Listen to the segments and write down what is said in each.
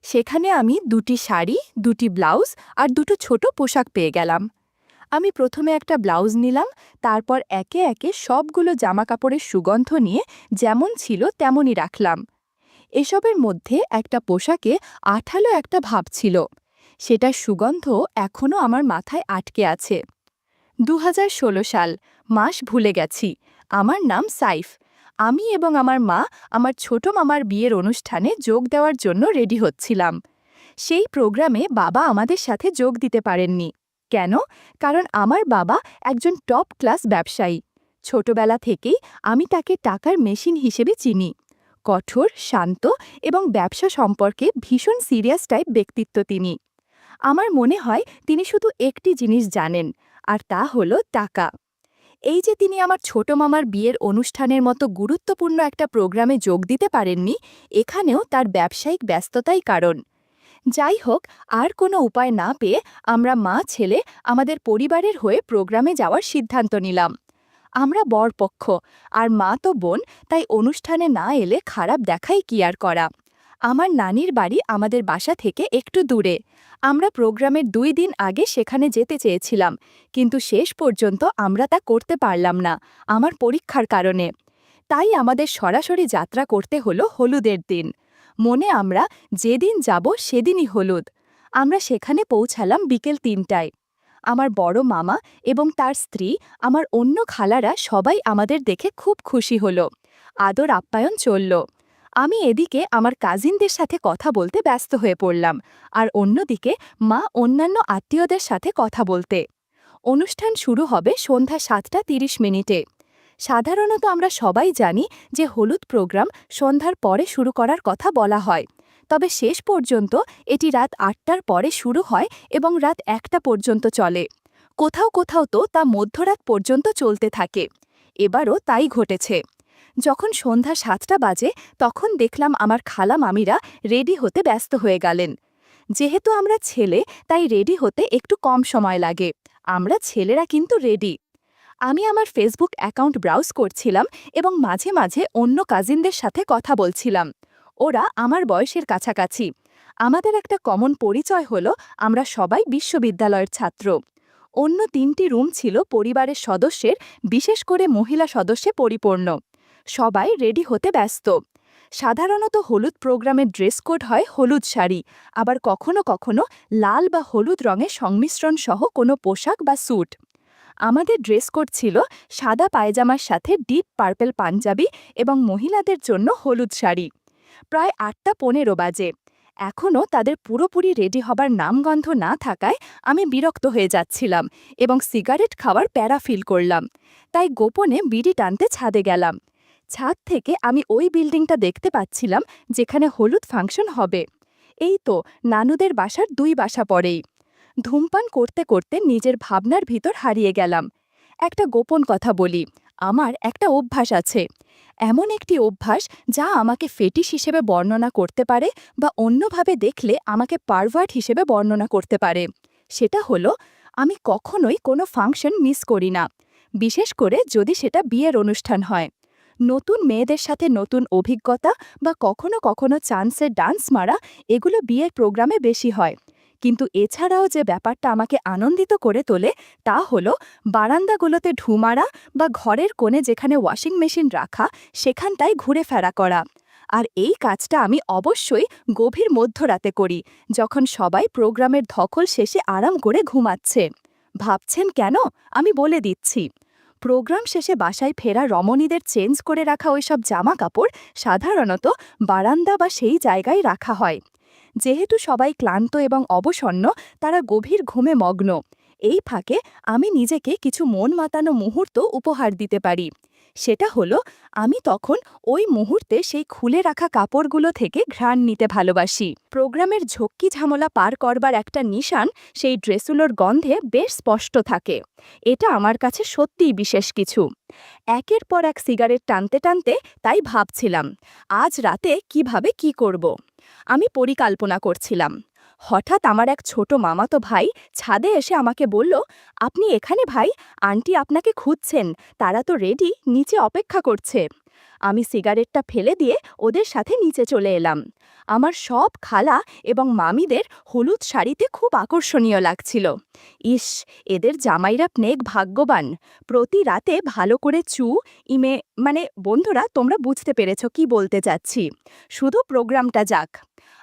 সেখানে আমি 2টি শাড়ি, 2টি ব্লাউজ আর 2টো ছোট পোশাক পেয়ে গেলাম। আমি প্রথমে একটা ব্লাউজ নিলাম, তারপর একে একে সবগুলো জামাকাপড়ের সুগন্ধ নিয়ে যেমন ছিল তেমনই রাখলাম। এসবের মধ্যে একটা পোশাকে আঠালো একটা ভাব ছিল। সেটার সুগন্ধ এখনও আমার মাথায় আটকে আছে। ২০১৬ সাল, মাস ভুলে গেছি। আমার নাম সাইফ। আমি এবং আমার মা আমার ছোট মামার বিয়ের অনুষ্ঠানে যোগ দেওয়ার জন্য রেডি হচ্ছিলাম। সেই প্রোগ্রামে বাবা আমাদের সাথে যোগ দিতে পারেননি। কেন? কারণ আমার বাবা একজন টপ ক্লাস ব্যবসায়ী। ছোটবেলা থেকেই আমি তাকে টাকার মেশিন হিসেবে চিনি। কঠোর, শান্ত এবং ব্যবসা সম্পর্কে ভীষণ সিরিয়াস টাইপ ব্যক্তিত্ব তিনি। আমার মনে হয় তিনি শুধু একটি জিনিস জানেন, আর তা হলো টাকা। এই যে তিনি আমার ছোট মামার বিয়ের অনুষ্ঠানের মতো গুরুত্বপূর্ণ একটা প্রোগ্রামে যোগ দিতে পারেননি, এখানেও তার ব্যবসায়িক ব্যস্ততাই কারণ। যাই হোক, আর কোনো উপায় না পেয়ে আমরা মা ছেলে আমাদের পরিবারের হয়ে প্রোগ্রামে যাওয়ার সিদ্ধান্ত নিলাম। আমরা বরপক্ষ, আর মা তো বোন, তাই অনুষ্ঠানে না এলে খারাপ দেখাই কি আর করা। আমার নানির বাড়ি আমাদের বাসা থেকে একটু দূরে। আমরা প্রোগ্রামের 2 দিন আগে সেখানে যেতে চেয়েছিলাম, কিন্তু শেষ পর্যন্ত আমরা তা করতে পারলাম না, আমার পরীক্ষার কারণে। তাই আমাদের সরাসরি যাত্রা করতে হলো হলুদের দিন। মনে আমরা যেদিন যাব সেদিনই হলুদ। আমরা সেখানে পৌঁছালাম বিকেল 3টায়। আমার বড় মামা এবং তার স্ত্রী, আমার অন্য খালারা সবাই আমাদের দেখে খুব খুশি হলো। আদর আপ্যায়ন চলল। আমি এদিকে আমার কাজিনদের সাথে কথা বলতে ব্যস্ত হয়ে পড়লাম, আর অন্যদিকে মা অন্যান্য আত্মীয়দের সাথে কথা বলতে। অনুষ্ঠান শুরু হবে সন্ধ্যা 7:30 সাধারণত আমরা সবাই জানি যে হলুদ প্রোগ্রাম সন্ধ্যার পরে শুরু করার কথা বলা হয়, তবে শেষ পর্যন্ত এটি রাত 8টার পরে শুরু হয় এবং রাত 1টা পর্যন্ত চলে। কোথাও কোথাও তো তা মধ্যরাত পর্যন্ত চলতে থাকে। এবারও তাই ঘটেছে। যখন সন্ধ্যা 7টা বাজে, তখন দেখলাম আমার খালা মামিরা রেডি হতে ব্যস্ত হয়ে গেলেন। যেহেতু আমরা ছেলে, তাই রেডি হতে একটু কম সময় লাগে। আমরা ছেলেরা কিন্তু রেডি। আমি আমার ফেসবুক অ্যাকাউন্ট ব্রাউজ করছিলাম এবং মাঝে মাঝে অন্য কাজিনদের সাথে কথা বলছিলাম। ওরা আমার বয়সের কাছাকাছি। আমাদের একটা কমন পরিচয় হলো আমরা সবাই বিশ্ববিদ্যালয়ের ছাত্র। অন্য 3টি রুম ছিল পরিবারের সদস্যের, বিশেষ করে মহিলা সদস্যে পরিপূর্ণ। সবাই রেডি হতে ব্যস্ত। সাধারণত হলুদ প্রোগ্রামের ড্রেস কোড হয় হলুদ শাড়ি, আবার কখনো কখনো লাল বা হলুদ রঙের সংমিশ্রণ সহ কোনো পোশাক বা স্যুট। আমাদের ড্রেস কোড ছিল সাদা পায়জামার সাথে ডিপ পার্পল পাঞ্জাবি এবং মহিলাদের জন্য হলুদ শাড়ি। প্রায় 8:15 বাজে। এখনও তাদের পুরোপুরি রেডি হবার নামগন্ধ না থাকায় আমি বিরক্ত হয়ে যাচ্ছিলাম এবং সিগারেট খাওয়ার প্যারা ফিল করলাম। তাই গোপনে বিড়ি টানতে ছাদে গেলাম। ছাদ থেকে আমি ওই বিল্ডিংটা দেখতে পাচ্ছিলাম যেখানে হলুদ ফাংশন হবে। এই তো নানুদের বাসার 2 বাসা পরেই। ধূমপান করতে করতে নিজের ভাবনার ভিতর হারিয়ে গেলাম। একটা গোপন কথা বলি, আমার একটা অভ্যাস আছে। এমন একটি অভ্যাস যা আমাকে ফেটিশ হিসেবে বর্ণনা করতে পারে বা অন্যভাবে দেখলে আমাকে পারভার্ট হিসেবে বর্ণনা করতে পারে। সেটা হলো, আমি কখনোই কোনো ফাংশন মিস করি না, বিশেষ করে যদি সেটা বিয়ের অনুষ্ঠান হয়। নতুন মেয়েদের সাথে নতুন অভিজ্ঞতা বা কখনো কখনো চান্সের ডান্স মারা, এগুলো বিয়ের প্রোগ্রামে বেশি হয়। কিন্তু এছাড়াও যে ব্যাপারটা আমাকে আনন্দিত করে তোলে তা হলো বারান্দাগুলোতে ঢু মারা বা ঘরের কোণে যেখানে ওয়াশিং মেশিন রাখা সেখানটায় ঘুরে ফেরা করা। আর এই কাজটা আমি অবশ্যই গভীর মধ্যরাতে করি, যখন সবাই প্রোগ্রামের ধকল শেষে আরাম করে ঘুমাচ্ছে। ভাবছেন কেন? আমি বলে দিচ্ছি। প্রোগ্রাম শেষে বাসায় ফেরা রমণীদের চেঞ্জ করে রাখা ওইসব জামা কাপড় সাধারণত বারান্দা বা সেই জায়গায় রাখা হয়। যেহেতু সবাই ক্লান্ত এবং অবসন্ন, তারা গভীর ঘুমে মগ্ন। এই ফাঁকে আমি নিজেকে কিছু মন মাতানো মুহূর্ত উপহার দিতে পারি। সেটা হলো, আমি তখন ওই মুহূর্তে সেই খুলে রাখা কাপড়গুলো থেকে ঘ্রাণ নিতে ভালোবাসি। প্রোগ্রামের ঝক্কি ঝামেলা পার করবার একটা নিশান সেই ড্রেসগুলোর গন্ধে বেশ স্পষ্ট থাকে। এটা আমার কাছে সত্যিই বিশেষ কিছু। একের পর এক সিগারেট টানতে টানতে তাই ভাবছিলাম, আজ রাতে কিভাবে কি করব। আমি পরিকল্পনা করছিলাম। হঠাৎ আমার এক ছোট মামাতো ভাই ছাদে এসে আমাকে বলল, আপনি এখানে ভাই? আন্টি আপনাকে খুঁজছেন, তারা তো রেডি, নিচে অপেক্ষা করছে। আমি সিগারেটটা ফেলে দিয়ে ওদের সাথে নিচে চলে এলাম। আমার সব খালা এবং মামিদের হলুদ শাড়িতে খুব আকর্ষণীয় লাগছিল। ইস, এদের জামাইরা নেক ভাগ্যবান। প্রতি রাতে ভালো করে ইমে মানে বন্ধুরা, তোমরা বুঝতে পেরেছ কি বলতে চাচ্ছি। শুধু প্রোগ্রামটা যাক।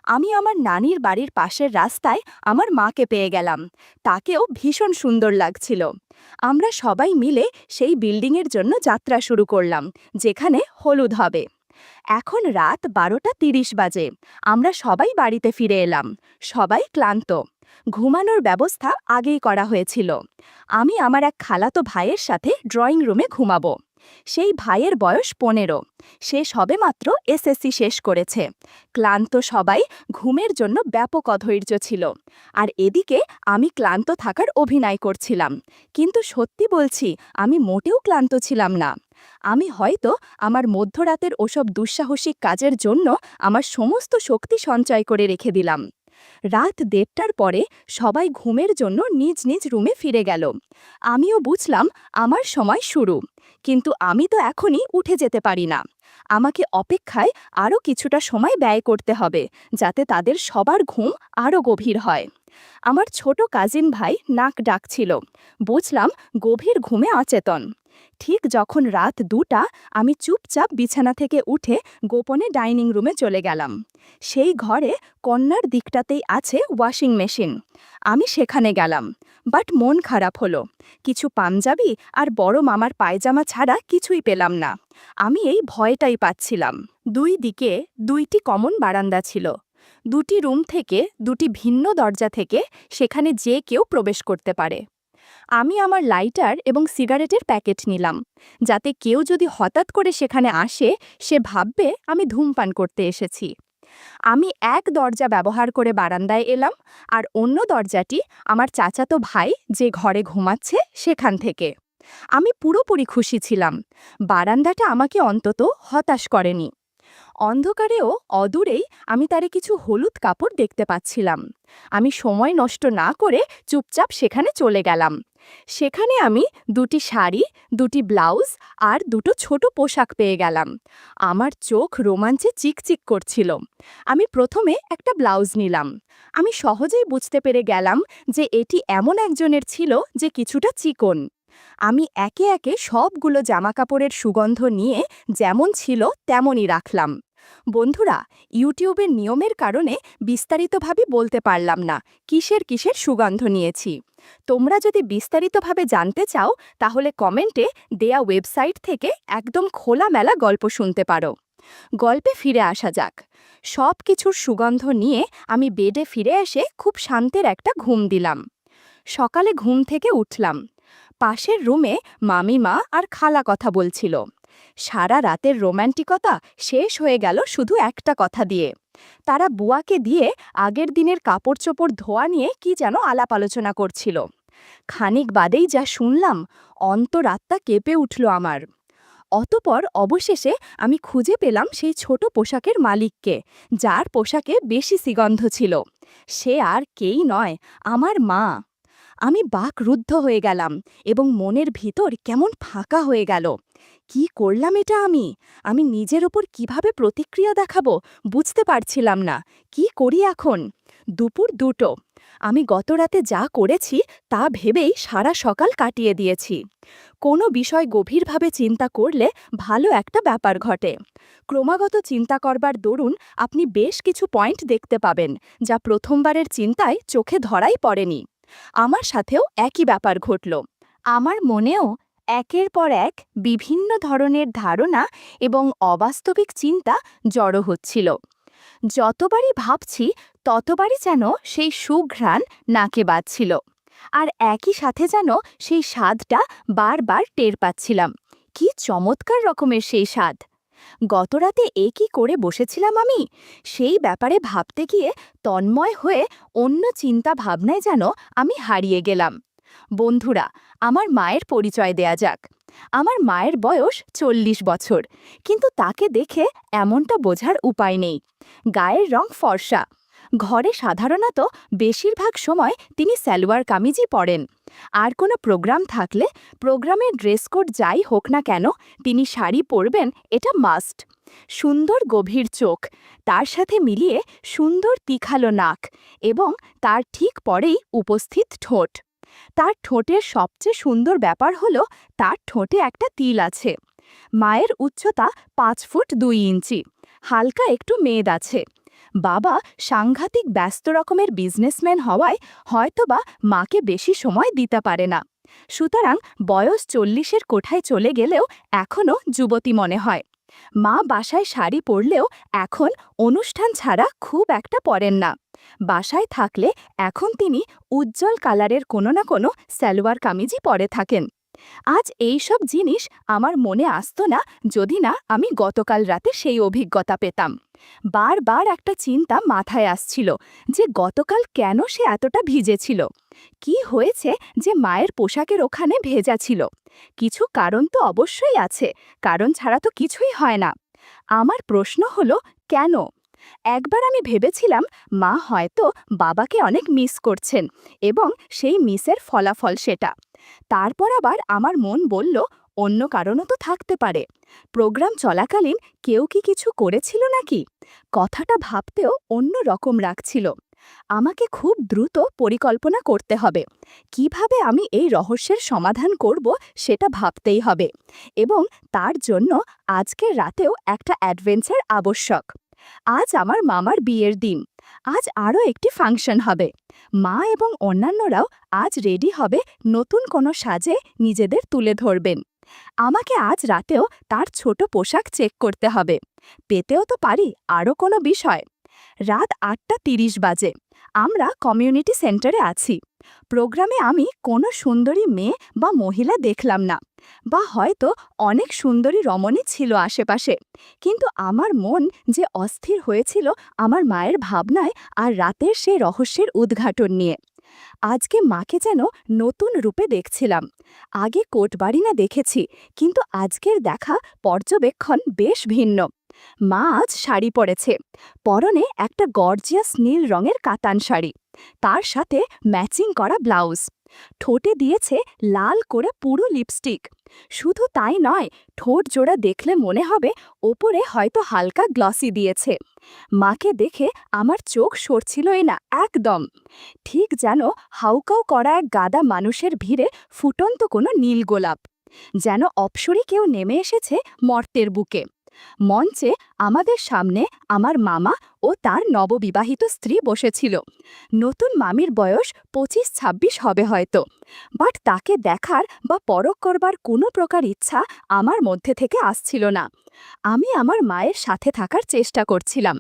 আমি আমার নানির বাড়ির পাশের রাস্তায় আমার মাকে পেয়ে গেলাম। তাকেও ভীষণ সুন্দর লাগছিল। আমরা সবাই মিলে সেই বিল্ডিংয়ের জন্য যাত্রা শুরু করলাম, যেখানে হলুদ হবে। এখন রাত 12:30 বাজে। আমরা সবাই বাড়িতে ফিরে এলাম। সবাই ক্লান্ত। ঘুমানোর ব্যবস্থা আগেই করা হয়েছিল। আমি আমার এক খালাতো ভাইয়ের সাথে ড্রয়িং রুমে ঘুমাবো। সেই ভাইয়ের বয়স 15। সে সবেমাত্র এসএসসি শেষ করেছে। ক্লান্ত সবাই, ঘুমের জন্য ব্যাপক অধৈর্য ছিল। আর এদিকে আমি ক্লান্ত থাকার অভিনয় করছিলাম। কিন্তু সত্যি বলছি, আমি মোটেও ক্লান্ত ছিলাম না। আমি হয়তো আমার মধ্যরাতের ওসব দুঃসাহসিক কাজের জন্য আমার সমস্ত শক্তি সঞ্চয় করে রেখে দিলাম। রাত 1:30টার পরে সবাই ঘুমের জন্য নিজ নিজ রুমে ফিরে গেল। আমিও বুঝলাম আমার সময় শুরু। কিন্তু আমি তো এখনই উঠে যেতে পারি না। আমাকে অপেক্ষায় আরও কিছুটা সময় ব্যয় করতে হবে, যাতে তাদের সবার ঘুম আরও গভীর হয়। আমার ছোট কাজিন ভাই নাক ডাকছিল। বুঝলাম গভীর ঘুমে অচেতন। ঠিক যখন রাত 2টা, আমি চুপচাপ বিছানা থেকে উঠে গোপনে ডাইনিং রুমে চলে গেলাম। সেই ঘরে কন্যার দিকটাতেই আছে ওয়াশিং মেশিন। আমি সেখানে গেলাম, বাট মন খারাপ হলো। কিছু পাঞ্জাবি আর বড় মামার পায়জামা ছাড়া কিছুই পেলাম না। আমি এই ভয়টাই পাচ্ছিলাম। দুই দিকে 2টি কমন বারান্দা ছিল। 2টি রুম থেকে 2টি ভিন্ন দরজা থেকে সেখানে যে কেউ প্রবেশ করতে পারে। আমি আমার লাইটার এবং সিগারেটের প্যাকেট নিলাম, যাতে কেউ যদি হঠাৎ করে সেখানে আসে, সে ভাববে আমি ধূমপান করতে এসেছি। আমি এক দরজা ব্যবহার করে বারান্দায় এলাম, আর অন্য দরজাটি আমার চাচাতো ভাই যে ঘরে ঘুমাচ্ছে সেখান থেকে। আমি পুরোপুরি খুশি ছিলাম। বারান্দাটা আমাকে অন্তত হতাশ করেনি। অন্ধকারেও অদূরেই আমি তারে কিছু হলুদ কাপড় দেখতে পাচ্ছিলাম। আমি সময় নষ্ট না করে চুপচাপ সেখানে চলে গেলাম। সেখানে আমি 2টি শাড়ি, 2টি ব্লাউজ আর 2টো ছোট পোশাক পেয়ে গেলাম। আমার চোখ রোমাঞ্চে চিকচিক করছিল। আমি প্রথমে একটা ব্লাউজ নিলাম। আমি সহজেই বুঝতে পেরে গেলাম যে এটি এমন একজনের ছিল যে কিছুটা চিকন। আমি একে একে সবগুলো জামাকাপড়ের সুগন্ধ নিয়ে যেমন ছিল তেমনই রাখলাম। বন্ধুরা, ইউটিউবের নিয়মের কারণে বিস্তারিতভাবে বলতে পারলাম না কিসের কিসের সুগন্ধ নিয়েছি। তোমরা যদি বিস্তারিতভাবে জানতে চাও, তাহলে কমেন্টে দেয়া ওয়েবসাইট থেকে একদম খোলামেলা গল্প শুনতে পারো। গল্পে ফিরে আসা যাক। সব কিছুর সুগন্ধ নিয়ে আমি বেডে ফিরে এসে খুব শান্তির একটা ঘুম দিলাম। সকালে ঘুম থেকে উঠলাম। পাশের রুমে মামিমা আর খালা কথা বলছিল। সারা রাতের রোম্যান্টিকতা শেষ হয়ে গেল শুধু একটা কথা দিয়ে। তারা বুয়াকে দিয়ে আগের দিনের কাপড়-চোপড় ধোয়া নিয়ে কি যেন আলাপ আলোচনা করছিল। খানিক বাদেই যা শুনলাম, অন্তরাত্মা কেঁপে উঠল আমার। অতপর অবশেষে আমি খুঁজে পেলাম সেই ছোট পোশাকের মালিককে, যার পোশাকে বেশি সুগন্ধ ছিল। সে আর কেই নয়, আমার মা। আমি বাকরুদ্ধ হয়ে গেলাম এবং মনের ভিতর কেমন ফাঁকা হয়ে গেল। কি করলাম এটা আমি? আমি নিজের ওপর কিভাবে প্রতিক্রিয়া দেখাবো বুঝতে পারছিলাম না। কি করি এখন? দুপুর 2টো। আমি গতরাতে যা করেছি তা ভেবেই সারা সকাল কাটিয়ে দিয়েছি। কোনো বিষয় গভীরভাবে চিন্তা করলে ভালো একটা ব্যাপার ঘটে। ক্রমাগত চিন্তা করবার দরুন আপনি বেশ কিছু পয়েন্ট দেখতে পাবেন, যা প্রথমবারের চিন্তায় চোখে ধরাই পড়েনি। আমার সাথেও একই ব্যাপার ঘটল। আমার মনেও একের পর এক বিভিন্ন ধরনের ধারণা এবং অবাস্তবিক চিন্তা জড়ো হচ্ছিল। যতবারই ভাবছি, ততবারই যেন সেই সুঘ্রাণ নাকে বাজছিল। আর একই সাথে যেন সেই স্বাদটা বারবার টের পাচ্ছিলাম। কি চমৎকার রকমের সেই স্বাদ! গতরাতে কি করে বসেছিলাম আমি, সেই ব্যাপারে ভাবতে গিয়ে তন্ময় হয়ে অন্য চিন্তা ভাবনায় যেন আমি হারিয়ে গেলাম। বন্ধুরা, আমার মায়ের পরিচয় দেয়া যাক। আমার মায়ের বয়স 40 বছর, কিন্তু তাকে দেখে এমনটা বোঝার উপায় নেই। গায়ের রং ফর্সা, ঘরে সাধারণত বেশিরভাগ সময় তিনি সালোয়ার কামিজই পরেন। আর কোনো প্রোগ্রাম থাকলে প্রোগ্রামের ড্রেস কোড যাই হোক না কেন তিনি শাড়ি পরবেন, এটা মাস্ট। সুন্দর গভীর চোখ, তার সাথে মিলিয়ে সুন্দর তীখালো নাক এবং তার ঠিক পরেই উপস্থিত ঠোঁট। তার ঠোঁটের সবচেয়ে সুন্দর ব্যাপার হলো তার ঠোঁটে একটা তিল আছে। মায়ের উচ্চতা 5 ফুট 2 ইঞ্চি, হালকা একটু মেদ আছে। বাবা সাংঘাতিক ব্যস্ত রকমের বিজনেসম্যান হওয়ায় হয়তোবা মাকে বেশি সময় দিতে পারে না। সুতরাং বয়স 40-এর কোঠায় চলে গেলেও এখনও যুবতী মনে হয়। মা বাসায় শাড়ি পরলেও এখন অনুষ্ঠান ছাড়া খুব একটা পরেন না। বাসায় থাকলে এখন তিনি উজ্জ্বল কালারের কোনো না কোনো সালোয়ার কামিজই পরে থাকেন। আজ এই সব জিনিস আমার মনে আসতো না যদি না আমি গতকাল রাতে সেই অভিজ্ঞতা পেতাম। বারবার একটা চিন্তা মাথায় আসছিল যে গতকাল কেন সে এতটা ভিজেছিল। কি হয়েছে যে মায়ের পোশাকের ওখানে ভেজা ছিল? কিছু কারণ তো অবশ্যই আছে, কারণ ছাড়া তো কিছুই হয় না। আমার প্রশ্ন হলো কেন? একবার আমি ভেবেছিলাম মা হয়তো বাবাকে অনেক মিস করছেন এবং সেই মিসের ফলাফল সেটা। তারপর আবার আমার মন বলল অন্য কারণও তো থাকতে পারে। প্রোগ্রাম চলাকালীন কেউ কি কিছু করেছিল নাকি? কথাটা ভাবতেও অন্য রকম রাখছিল। আমাকে খুব দ্রুত পরিকল্পনা করতে হবে। কিভাবে আমি এই রহস্যের সমাধান করব সেটা ভাবতেই হবে, এবং তার জন্য আজকের রাতেও একটা অ্যাডভেঞ্চার আবশ্যক। আজ আমার মামার বিয়ের দিন। আজ আরও একটি ফাংশন হবে। মা এবং অন্যান্যরাও আজ রেডি হবে, নতুন কোনো সাজে নিজেদের তুলে ধরবেন। আমাকে আজ রাতেও তার ছোট পোশাক চেক করতে হবে। পেতেও তো পারি আরও কোনো বিষয়। রাত 8:30 বাজে। আমরা কমিউনিটি সেন্টারে আছি। প্রোগ্রামে আমি কোনো সুন্দরী মেয়ে বা মহিলা দেখলাম না, বা হয়তো অনেক সুন্দরী রমণী ছিল আশেপাশে, কিন্তু আমার মন যে অস্থির হয়েছিল আমার মায়ের ভাবনায় আর রাতের সেই রহস্যের উদ্ঘাটন নিয়ে। আজকে মাকে যেন নতুন রূপে দেখছিলাম। আগে কোটবাড়ি না দেখেছি, কিন্তু আজকের দেখা পর্যবেক্ষণ বেশ ভিন্ন। মা আজ শাড়ি পরেছে, পরনে একটা গর্জিয়াস নীল রঙের কাতান শাড়ি, তার সাথে ম্যাচিং করা ব্লাউজ। ঠোঁটে দিয়েছে লাল করে পুরো লিপস্টিক। শুধু তাই নয়, ঠোঁট জোড়া দেখলে মনে হবে ওপরে হয়তো হালকা গ্লসি দিয়েছে। মাকে দেখে আমার চোখ সরছিলই না একদম। ঠিক যেন হাউকাউ করা এক গাদা মানুষের ভিড়ে ফুটন্ত কোনো নীল গোলাপ। যেন অপসরী কেউ নেমে এসেছে মর্তের বুকে। মঞ্চে আমাদের সামনে আমার মামা ও তার নববিবাহিত স্ত্রী বসেছিল। নতুন মামির বয়স 25-26 হবে হয়তো, বাট তাকে দেখার বা পরখ করবার কোনো প্রকার ইচ্ছা আমার মধ্যে থেকে আসছিল না। আমি আমার মায়ের সাথে থাকার চেষ্টা করছিলাম।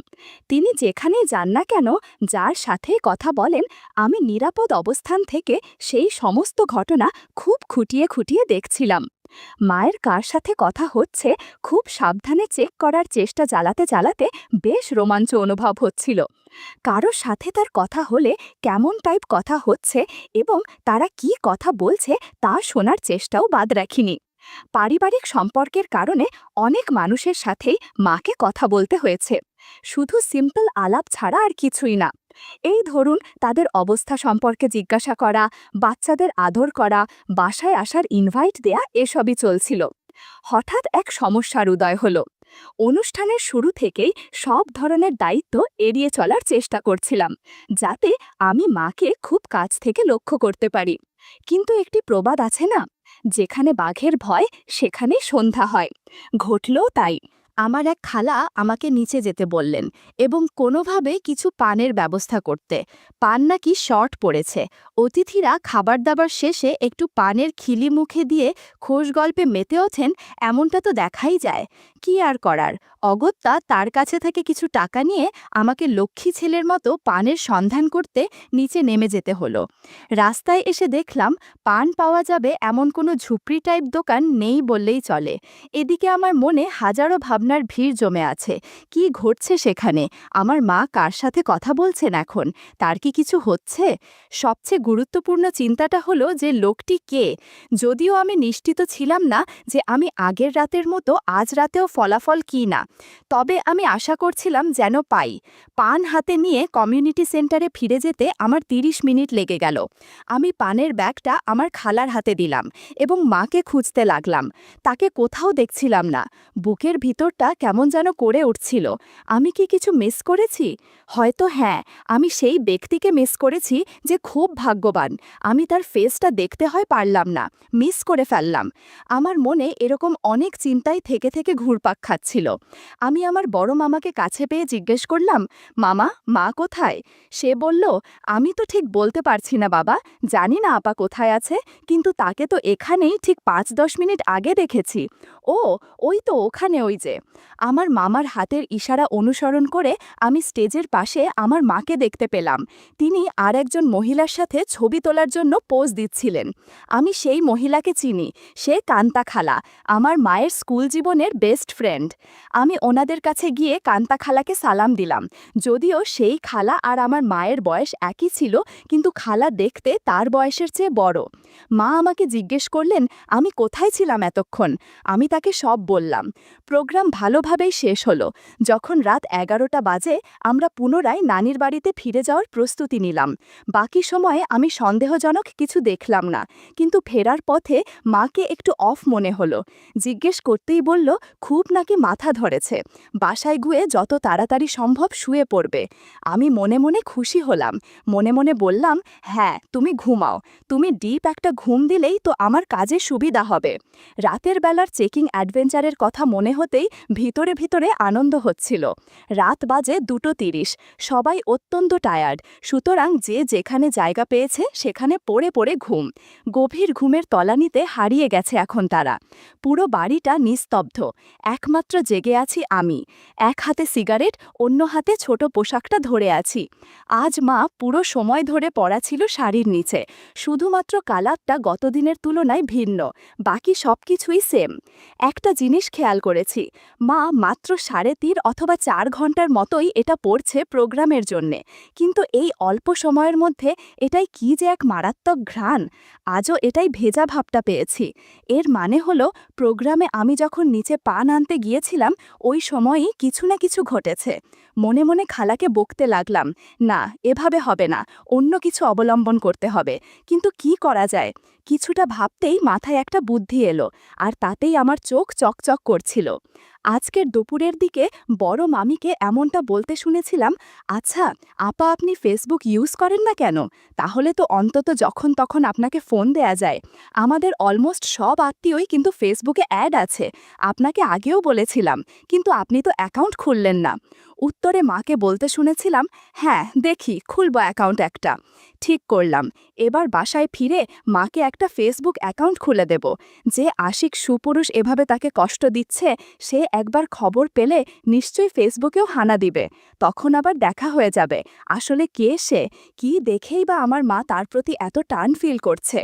তিনি যেখানেই যান না কেন, যার সাথে কথা বলেন, আমি নিরাপদ অবস্থান থেকে সেই সমস্ত ঘটনা খুব খুঁটিয়ে খুঁটিয়ে দেখছিলাম। মায়ের কার সাথে কথা হচ্ছে খুব সাবধানে চেক করার চেষ্টা চালাতে চালাতে বেশ রোমাঞ্চ অনুভব হচ্ছিল। কারোর সাথে তার কথা হলে কেমন টাইপ কথা হচ্ছে এবং তারা কি কথা বলছে তা শোনার চেষ্টাও বাদ রাখিনি। পারিবারিক সম্পর্কের কারণে অনেক মানুষের সাথেই মাকে কথা বলতে হয়েছে, শুধু সিম্পল আলাপ ছাড়া আর কিছুই না। এই ধরুন তাদের অবস্থা সম্পর্কে জিজ্ঞাসা করা, বাচ্চাদের আদর করা, বাসায় আসার ইনভাইট দেয়া, এসবই চলছিল। হঠাৎ এক সমস্যার উদয় হলো। অনুষ্ঠানের শুরু থেকেই সব ধরনের দায়িত্ব এড়িয়ে চলার চেষ্টা করছিলাম, যাতে আমি মাকে খুব কাছ থেকে লক্ষ্য করতে পারি। কিন্তু একটি প্রবাদ আছে না, যেখানে বাঘের ভয় সেখানেই সন্ধ্যা হয়। ঘটলও তাই। আমার এক খালা আমাকে নিচে যেতে বললেন এবং কোনোভাবে কিছু পানের ব্যবস্থা করতে। পান নাকি শর্ট পড়েছে। অতিথিরা খাবার দাবার শেষে একটু পানের খিলি মুখে দিয়ে খোশ গল্পে মেতে ওঠেন, এমনটা তো দেখাই যায়। কি আর করার, অগত্যা তার কাছে থেকে কিছু টাকা নিয়ে আমাকে লক্ষ্মী ছেলের মতো পানের সন্ধান করতে নিচে নেমে যেতে হলো। রাস্তায় এসে দেখলাম পান পাওয়া যাবে এমন কোনো ঝুপড়ি টাইপ দোকান নেই বললেই চলে। এদিকে আমার মনে হাজারো ভাবনা ভাবনার ভিড় জমে আছে। কি ঘটছে সেখানে? আমার মা কার সাথে কথা বলছেন এখন? তার কি কিছু হচ্ছে? সবচেয়ে গুরুত্বপূর্ণ চিন্তাটা হলো যে লোকটি কে? যদিও আমি নিশ্চিত ছিলাম না যে আমি আগের রাতের মতো আজ রাতেও ফলাফল কি না, তবে আমি আশা করছিলাম যেন পাই। পান হাতে নিয়ে কমিউনিটি সেন্টারে ফিরে যেতে আমার ৩০ মিনিট লেগে গেল। আমি পানের ব্যাগটা আমার খালার হাতে দিলাম এবং মাকে খুঁজতে লাগলাম। তাকে কোথাও দেখছিলাম না। বুকের ভিতরটা কেমন যেন করে উঠছিল। আমি কি কিছু মিস করেছি? হয়তো হ্যাঁ, আমি সেই ব্যক্তিকে মিস করেছি যে খুব ভাগ্যবান। আমি তার ফেসটা দেখতে হয় পারলাম না, মিস করে ফেললাম। আমার মনে এরকম অনেক চিন্তাই থেকে থেকে ঘুরপাক খাচ্ছিল। আমি আমার বড় মামাকে কাছে পেয়ে জিজ্ঞেস করলাম, মামা, মা কোথায়? সে বলল, আমি তো ঠিক বলতে পারছি না বাবা, জানি না আপা কোথায় আছে, কিন্তু তাকে তো এখানেই ঠিক ৫-১০ মিনিট আগে দেখেছি। ও, ওই তো ওখানে, ওই যে। আমার মামার হাতের ইশারা অনুসরণ করে আমি স্টেজের পাশে আমার মাকে দেখতে পেলাম। তিনি আর একজন মহিলার সাথে ছবি তোলার জন্য পোজ দিচ্ছিলেন। আমি সেই মহিলাকে চিনি। সে কান্তা খালা, আমার মায়ের স্কুল জীবনের বেস্ট ফ্রেন্ড। আমি ওনাদের কাছে গিয়ে কান্তা খালাকে সালাম দিলাম। যদিও সেই খালা আর আমার মায়ের বয়স একই ছিল, কিন্তু খালা দেখতে তার বয়সের চেয়ে বড়। মা আমাকে জিজ্ঞেস করলেন আমি কোথায় ছিলাম এতক্ষণ। আমি তাকে সব বললাম। প্রোগ্রাম ভালোভাবেই শেষ হলো। যখন রাত ১১টা বাজে, আমরা পুনরায় নানির বাড়িতে ফিরে যাওয়ার প্রস্তুতি নিলাম। বাকি সময়ে আমি সন্দেহজনক কিছু দেখলাম না, কিন্তু ফেরার পথে মাকে একটু অফ মনে হলো। জিজ্ঞেস করতেই বলল খুব নাকি মাথা ধরেছে, বাসায় গিয়ে যত তাড়াতাড়ি সম্ভব শুয়ে পড়বে। আমি মনে মনে খুশি হলাম। মনে মনে বললাম, হ্যাঁ তুমি ঘুমাও, তুমি ডিপ একটা ঘুম দিলেই তো আমার কাজে সুবিধা হবে। রাতের বেলার চেকিং অ্যাডভেঞ্চারের কথা মনে হতেই ভিতরে ভিতরে আনন্দ হচ্ছিল। রাত বাজে ২:৩০, সবাই অত্যন্ত টায়ার্ড, সুতরাং যে যেখানে জায়গা পেয়েছে সেখানে পড়ে পড়ে ঘুম। গভীর ঘুমের তলানিতে হারিয়ে গেছে এখন তারা। পুরো বাড়িটা নিস্তব্ধ, একমাত্র জেগে আছি আমি। এক হাতে সিগারেট, অন্য হাতে ছোট পোশাকটা ধরে আছি। আজ মা পুরো সময় ধরে পড়া ছিল শাড়ির নিচে, শুধুমাত্র কালারটা গতদিনের তুলনায় ভিন্ন, বাকি সবকিছুই সেম। একটা জিনিস খেয়াল করেছি, মা মাত্র ৩.৫ অথবা ৪ ঘন্টার মতোই এটা পড়ছে প্রোগ্রামের জন্যে, কিন্তু এই অল্প সময়ের মধ্যে এটাই কি যে এক মারাত্মক ঘ্রাণ। আজও এটাই ভেজা ভাবটা পেয়েছি। এর মানে হলো প্রোগ্রামে আমি যখন নিচে পান আনতে গিয়েছিলাম ওই সময়ই কিছু না কিছু ঘটেছে। মনে মনে খালাকে বকতে লাগলাম, না এভাবে হবে না, অন্য কিছু অবলম্বন করতে হবে। কিন্তু কি করা যায়? কিছুটা ভাবতেই মাথায় একটা বুদ্ধি এলো, আর তাতেই আমার চোখ চকচক করছিল। আজকের দুপুরের দিকে বড় মামিকে এমনটা বলতে শুনেছিলাম, আচ্ছা আপা, আপনি ফেসবুক ইউজ করেন না কেন? তাহলে তো অন্তত যখন তখন আপনাকে ফোন দেয়া যায়। আমাদের অলমোস্ট সব আত্মীয়ই কিন্তু ফেসবুকে অ্যাড আছে। আপনাকে আগেও বলেছিলাম, কিন্তু আপনি তো অ্যাকাউন্ট খুললেন না। উত্তরে মাকে বলতে শুনেছিলাম, হ্যাঁ দেখি খুলব অ্যাকাউন্ট একটা। ঠিক করলাম, এবার বাসায় ফিরে মাকে একটা ফেসবুক অ্যাকাউন্ট খুলে দেব। যে আশিক সুপুরুষ এভাবে তাকে কষ্ট দিচ্ছে, সে একবার খবর পেলে নিশ্চয়ই ফেসবুকেও হানা দিবে। তখন আবার দেখা হয়ে যাবে আসলে কে সে, কি দেখেই বা আমার মা তার প্রতি এত টান ফিল করছে।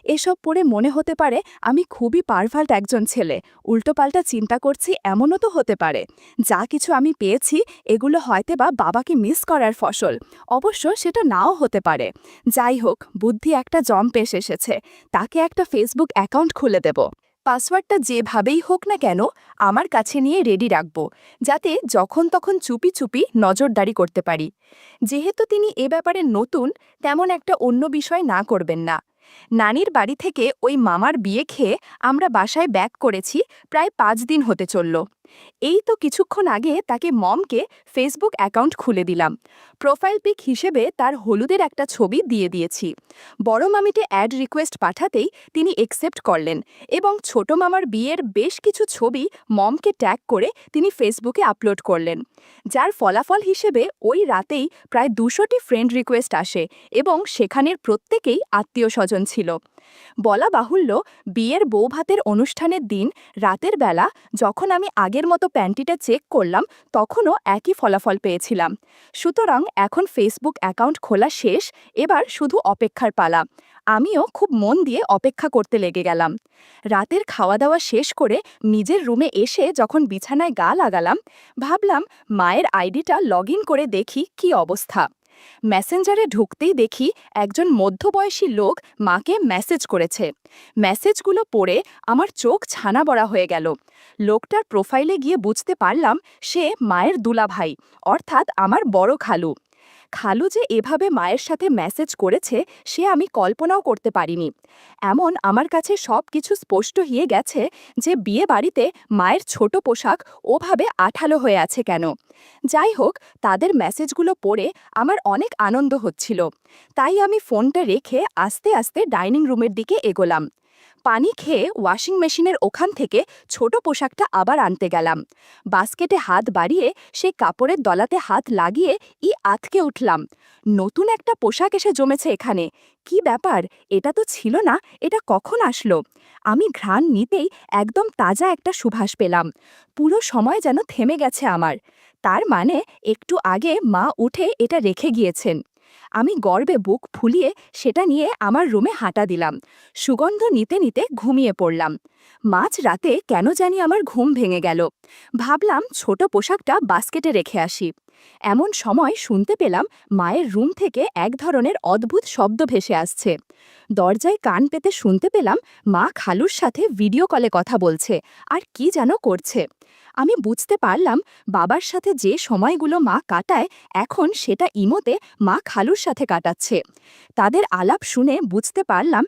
এসব পড়ে মনে হতে পারে আমি খুবই পারভাল্ট একজন ছেলে, উল্টোপাল্টা চিন্তা করছি, এমনও তো হতে পারে। যা কিছু আমি পেয়েছি এগুলো হয়তোবা বাবাকে মিস করার ফসল, অবশ্য সেটা নাও হতে পারে। যাই হোক, বুদ্ধি একটা জম্পেশ এসেছে, তাকে একটা ফেসবুক অ্যাকাউন্ট খুলে দেব। পাসওয়ার্ডটা যেভাবেই হোক না কেন আমার কাছে নিয়ে রেডি রাখব, যাতে যখন তখন চুপি চুপি নজরদারি করতে পারি। যেহেতু তিনি এ ব্যাপারে নতুন, তেমন একটা অন্য বিষয় না করবেন না। নানির বাড়ি থেকে ওই মামার বিয়ে খেয়ে আমরা বাসায় ব্যাক করেছি, প্রায় ৫ দিন হতে চলল। এই তো কিছুক্ষণ আগে তাকে মমকে ফেসবুক অ্যাকাউন্ট খুলে দিলাম। প্রোফাইল পিক হিসেবে তার হলুদের একটা ছবি দিয়ে দিয়েছি। বড় মামিতে অ্যাড রিকোয়েস্ট পাঠাতেই তিনি একসেপ্ট করলেন এবং ছোট মামার বিয়ের বেশ কিছু ছবি মমকে ট্যাগ করে তিনি ফেসবুকে আপলোড করলেন, যার ফলাফল হিসেবে ওই রাতেই প্রায় ২০০টি ফ্রেন্ড রিকোয়েস্ট আসে এবং সেখানের প্রত্যেকেই আত্মীয় স্বজন ছিল। বলা বাহুল্য, বিয়ের বৌভাতের অনুষ্ঠানের দিন রাতের বেলা যখন আমি আগের মতো প্যান্টিটা চেক করলাম, তখনও একই ফলাফল পেয়েছিলাম। সুতরাং এখন ফেসবুক অ্যাকাউন্ট খোলা শেষ, এবার শুধু অপেক্ষার পালা। আমিও খুব মন দিয়ে অপেক্ষা করতে লেগে গেলাম। রাতের খাওয়া দাওয়া শেষ করে নিজের রুমে এসে যখন বিছানায় গা লাগালাম, ভাবলাম মায়ের আইডিটা লগ ইন করে দেখি কি অবস্থা। মেসেঞ্জারে ঢুকতেই দেখি একজন মধ্যবয়সী লোক মাকে মেসেজ করেছে। মেসেজগুলো পড়ে আমার চোখ ছানা বড়া হয়ে গেল। লোকটার প্রোফাইলে গিয়ে বুঝতে পারলাম সে মায়ের দুলাভাই, অর্থাৎ আমার বড় খালু। খালু যে এভাবে মায়ের সাথে মেসেজ করেছে সে আমি কল্পনাও করতে পারিনি। এমন আমার কাছে সব কিছু স্পষ্ট হয়ে গেছে যে বিয়ে বাড়িতে মায়ের ছোট পোশাক ওভাবে আঠালো হয়ে আছে কেন। যাই হোক, তাদের মেসেজগুলো পড়ে আমার অনেক আনন্দ হচ্ছিল। তাই আমি ফোনটা রেখে আস্তে আস্তে ডাইনিং রুমের দিকে এগোলাম। পানি খেয়ে ওয়াশিং মেশিনের ওখান থেকে ছোট পোশাকটা আবার আনতে গেলাম। বাস্কেটে হাত বাড়িয়ে সে কাপড়ের দলাতে হাত লাগিয়ে আঁতকে উঠলাম। নতুন একটা পোশাক এসে জমেছে এখানে। কি ব্যাপার, এটা তো ছিল না, এটা কখন আসলো? আমি ঘ্রাণ নিতেই একদম তাজা একটা সুবাস পেলাম। পুরো সময় যেন থেমে গেছে আমার। তার মানে একটু আগে মা উঠে এটা রেখে গিয়েছেন। আমি গর্বে বুক ফুলিয়ে সেটা নিয়ে আমার রুমে হাঁটা দিলাম। সুগন্ধ নিতে নিতে ঘুমিয়ে পড়লাম। মাঝ রাতে কেন জানি আমার ঘুম ভেঙে গেল। ভাবলাম ছোট পোশাকটা বাস্কেটে রেখে আসি। এমন সময় শুনতে পেলাম মায়ের রুম থেকে এক ধরনের অদ্ভুত শব্দ ভেসে আসছে। দরজায় কান পেতে শুনতে পেলাম মা খালুর সাথে ভিডিও কলে কথা বলছে আর কি যেন করছে। আমি বুঝতে পারলাম বাবার সাথে যে সময়গুলো মা কাটায় এখন সেটা ইমোতে মা খালুর সাথে কাটাচ্ছে। তাদের আলাপ শুনে বুঝতে পারলাম